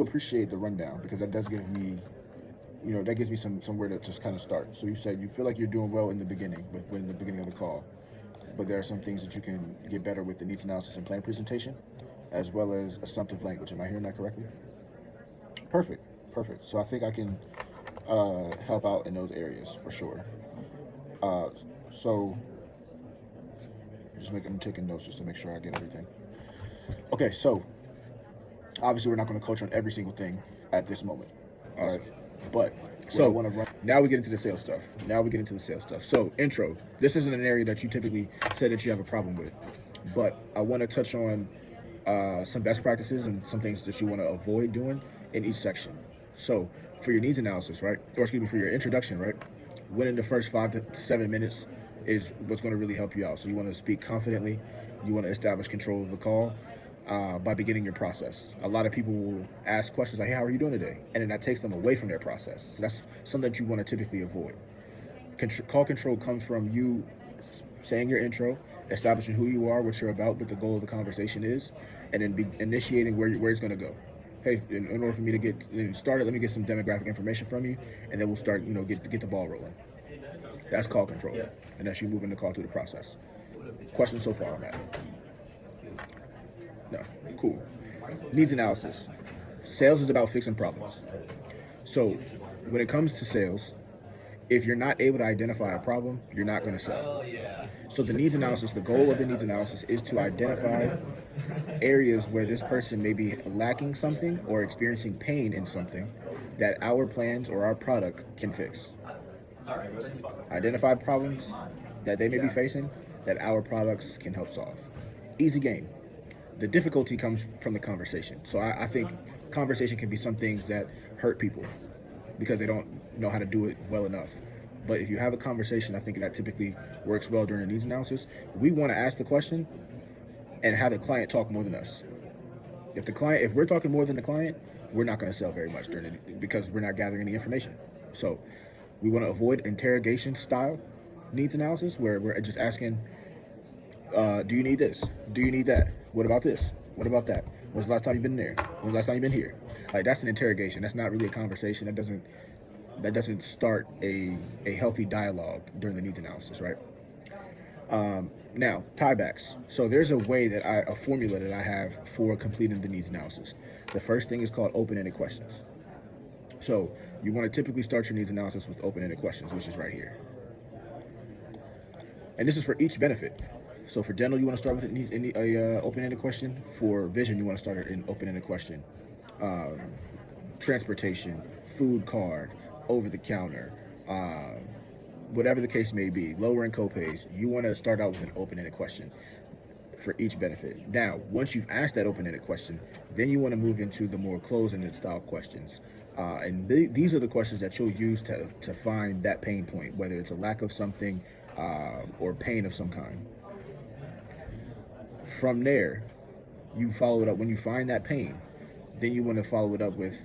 appreciate the rundown because that does give me, that gives me somewhere to just kind of start. So you said you feel like you're doing well in the beginning, in the beginning of the call, but there are some things that you can get better with the needs analysis and plan presentation, as well as assumptive language. Am I hearing that correctly? Perfect, perfect. So I think I can help out in those areas for sure. Uh, so I'm taking notes just to make sure I get everything. Okay, so obviously we're not going to coach on every single thing at this moment. All right, but so I want to run. Now we get into the sales stuff. So intro. This isn't an area that you typically say that you have a problem with, but I want to touch on some best practices and some things that you want to avoid doing in each section. So for your needs analysis, right, or excuse me, for your introduction, right, winning the first 5 to 7 minutes is what's going to really help you out. So you want to speak confidently. You want to establish control of the call by beginning your process. A lot of people will ask questions like, hey, how are you doing today? And then that takes them away from their process. So that's something that you want to typically avoid. Call control comes from you saying your intro, establishing who you are, what you're about, what the goal of the conversation is, and then initiating where it's going to go. Hey, in order for me to get started, let me get some demographic information from you, and then we'll start, get the ball rolling. That's call control, and that's you moving the call through the process. Questions so far on that? No, cool. Needs analysis. Sales is about fixing problems. So when it comes to sales, if you're not able to identify a problem, you're not going to sell. So the needs analysis, the goal of the needs analysis is to identify areas where this person may be lacking something or experiencing pain in something that our plans or our product can fix. Identify problems that they may be facing that our products can help solve. Easy game. The difficulty comes from the conversation. So I think conversation can be some things that hurt people because they don't know how to do it well enough. But if you have a conversation, I think that typically works well during a needs analysis. We want to ask the question and have the client talk more than us. If we're talking more than the client, we're not going to sell very much during it because we're not gathering any information. So we want to avoid interrogation style needs analysis where we're just asking, do you need this? Do you need that? What about this? What about that? When's the last time you've been there? When's the last time you've been here? Like, that's an interrogation. That's not really a conversation. That doesn't start a healthy dialogue during the needs analysis, right? Now, tiebacks. So there's a formula that I have for completing the needs analysis. The first thing is called open-ended questions. So you want to typically start your needs analysis with open-ended questions, which is right here. And this is for each benefit. So for dental, you want to start with an open-ended question. For vision, you want to start an open-ended question. Transportation, food card, over-the-counter, whatever the case may be, lowering copays, you want to start out with an open-ended question for each benefit. Now, once you've asked that open-ended question, then you want to move into the more closed-ended style questions. And these are the questions that you'll use to find that pain point, whether it's a lack of something or pain of some kind. From there, you follow it up. When you find that pain, then you want to follow it up with,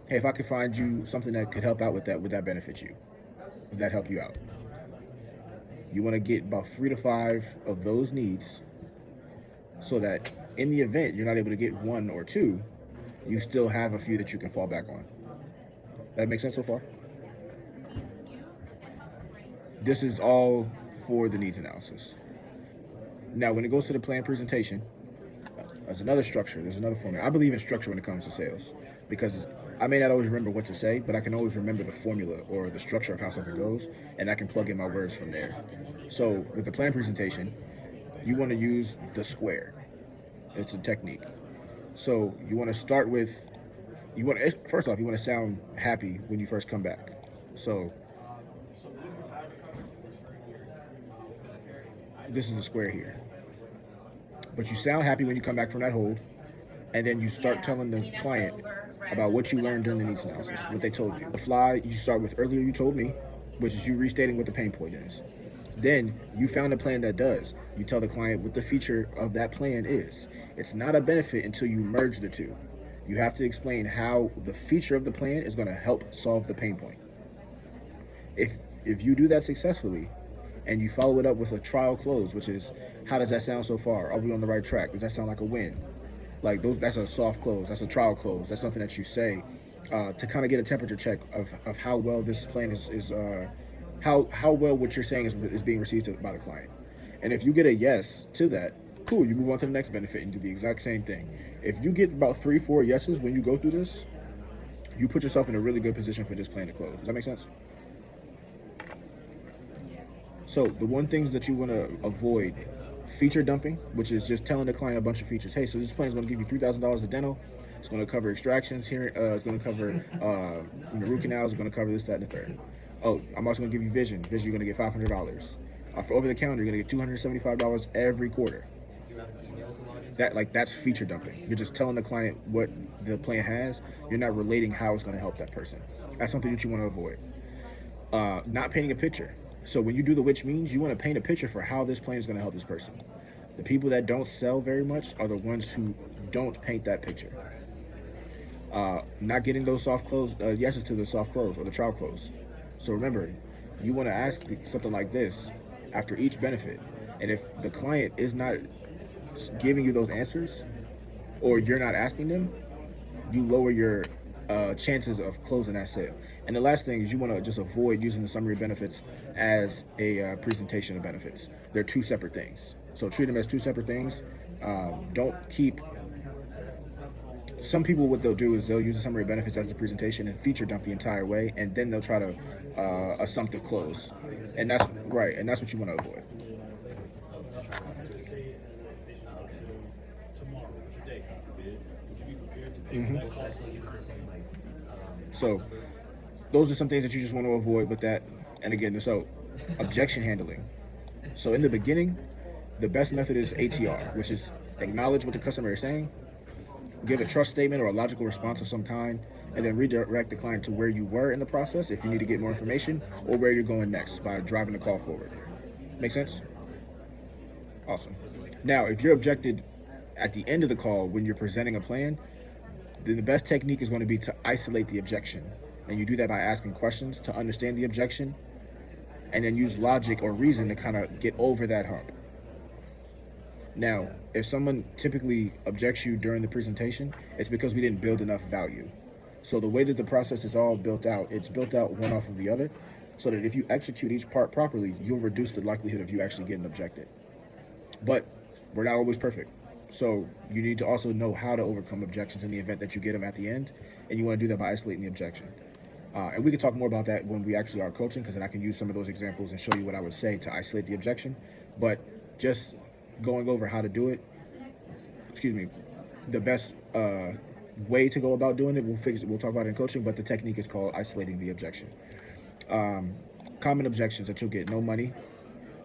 hey, if I could find you something that could help out with that, would that benefit you? Would that help you out? You want to get about 3 to 5 of those needs so that in the event you're not able to get 1 or 2, you still have a few that you can fall back on. That makes sense so far? This is all for the needs analysis. Now, when it goes to the plan presentation, there's another structure, there's another formula. I believe in structure when it comes to sales because I may not always remember what to say, but I can always remember the formula or the structure of how something goes, and I can plug in my words from there. So with the plan presentation, you want to use the square. It's a technique. So you want to start with, first off, you want to sound happy when you first come back. So this is the square here. But you sound happy when you come back from that hold, and then you start telling the client about what you learned during the needs analysis, what they told you. The fly, you start with earlier you told me, which is you restating what the pain point is. Then you found a plan that does. You tell the client what the feature of that plan is. It's not a benefit until you merge the two. You have to explain how the feature of the plan is going to help solve the pain point. If you do that successfully, and you follow it up with a trial close, which is, how does that sound so far? Are we on the right track? Does that sound like a win? Like that's a soft close. That's a trial close. That's something that you say to kind of get a temperature check of how well this plan is how well what you're saying is being received by the client. And if you get a yes to that, cool, you move on to the next benefit and do the exact same thing. If you get about 3-4 yeses when you go through this, you put yourself in a really good position for this plan to close. Does that make sense? So the one things that you want to avoid: feature dumping, which is just telling the client a bunch of features. Hey, so this plan is going to give you $3,000 of dental. It's going to cover extractions here. It's going to cover root canals. It's going to cover this, that, and the third. Oh, I'm also going to give you vision. Vision, you're going to get $500. For over the counter, you're going to get $275 every quarter. That's feature dumping. You're just telling the client what the plan has. You're not relating how it's going to help that person. That's something that you want to avoid. Not painting a picture. So when you do the which means, you want to paint a picture for how this plan is going to help this person. The people that don't sell very much are the ones who don't paint that picture. Not getting those soft close yeses to the soft close or the trial close. So remember, you want to ask something like this after each benefit. And if the client is not giving you those answers, or you're not asking them, you lower your chances of closing that sale. And the last thing is you want to just avoid using the summary of benefits as a presentation of benefits. They're two separate things. So treat them as two separate things. Don't keep... Some people, what they'll do is they'll use the summary of benefits as the presentation and feature dump the entire way, and then they'll try to assumptive close. And that's right, and that's what you want to avoid. So those are some things that you just want to avoid with that. And again, so objection handling. So in the beginning, the best method is ATR, which is acknowledge what the customer is saying, give a trust statement or a logical response of some kind, and then redirect the client to where you were in the process if you need to get more information, or where you're going next by driving the call forward. Make sense? Awesome. Now, if you're objected at the end of the call when you're presenting a plan, then the best technique is going to be to isolate the objection. And you do that by asking questions to understand the objection, and then use logic or reason to kind of get over that hump. Now, if someone typically objects you during the presentation, it's because we didn't build enough value. So the way that the process is all built out, it's built out one off of the other, so that if you execute each part properly, you'll reduce the likelihood of you actually getting objected. But we're not always perfect. So you need to also know how to overcome objections in the event that you get them at the end, and you want to do that by isolating the objection. And we can talk more about that when we actually are coaching, because then I can use some of those examples and show you what I would say to isolate the objection. But just going over how to do it, the best way to go about doing it, we'll talk about it in coaching, but the technique is called isolating the objection. Common objections that you'll get: no money,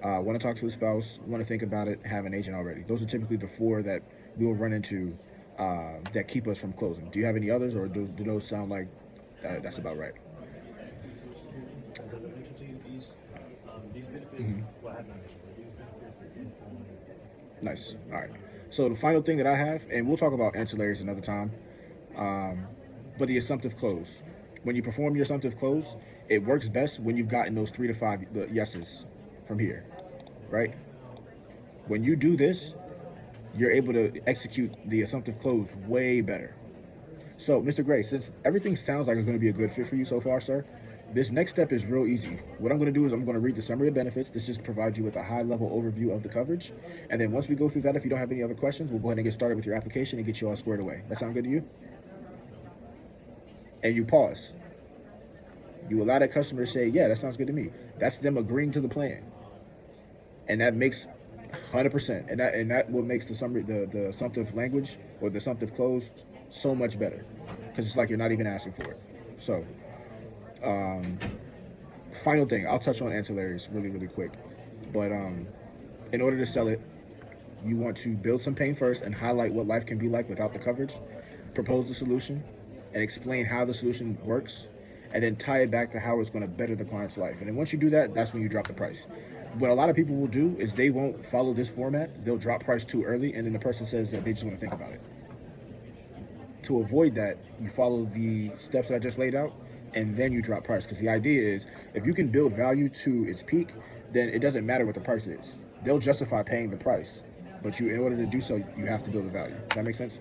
want to talk to the spouse, want to think about it, have an agent already. Those are typically the four that we will run into that keep us from closing. Do you have any others, or do those sound like that's about right? Nice. All right. So the final thing that I have, and we'll talk about ancillaries another time, but the assumptive close. When you perform your assumptive close, it works best when you've gotten those 3 to 5 yeses from here, right? When you do this, you're able to execute the assumptive close way better. So, Mr. Gray, since everything sounds like it's going to be a good fit for you so far, sir, this next step is real easy. What I'm going to do is I'm going to read the summary of benefits. This just provides you with a high-level overview of the coverage. And then once we go through that, if you don't have any other questions, we'll go ahead and get started with your application and get you all squared away. That sound good to you? And you pause. You allow that customer to say, yeah, that sounds good to me. That's them agreeing to the plan. And that makes 100%. And that what makes the summary, the assumptive language or the assumptive close so much better, because it's like you're not even asking for it. So, final thing, I'll touch on ancillaries really quick. But in order to sell it, you want to build some pain first and highlight what life can be like without the coverage, propose the solution, and explain how the solution works, and then tie it back to how it's going to better the client's life. And then once you do that, that's when you drop the price. What a lot of people will do is they won't follow this format. They'll drop price too early, and then the person says that they just want to think about it. To avoid that, you follow the steps that I just laid out, and then you drop price. Because the idea is, if you can build value to its peak, then it doesn't matter what the price is. They'll justify paying the price, but in order to do so, you have to build the value. Does that make sense?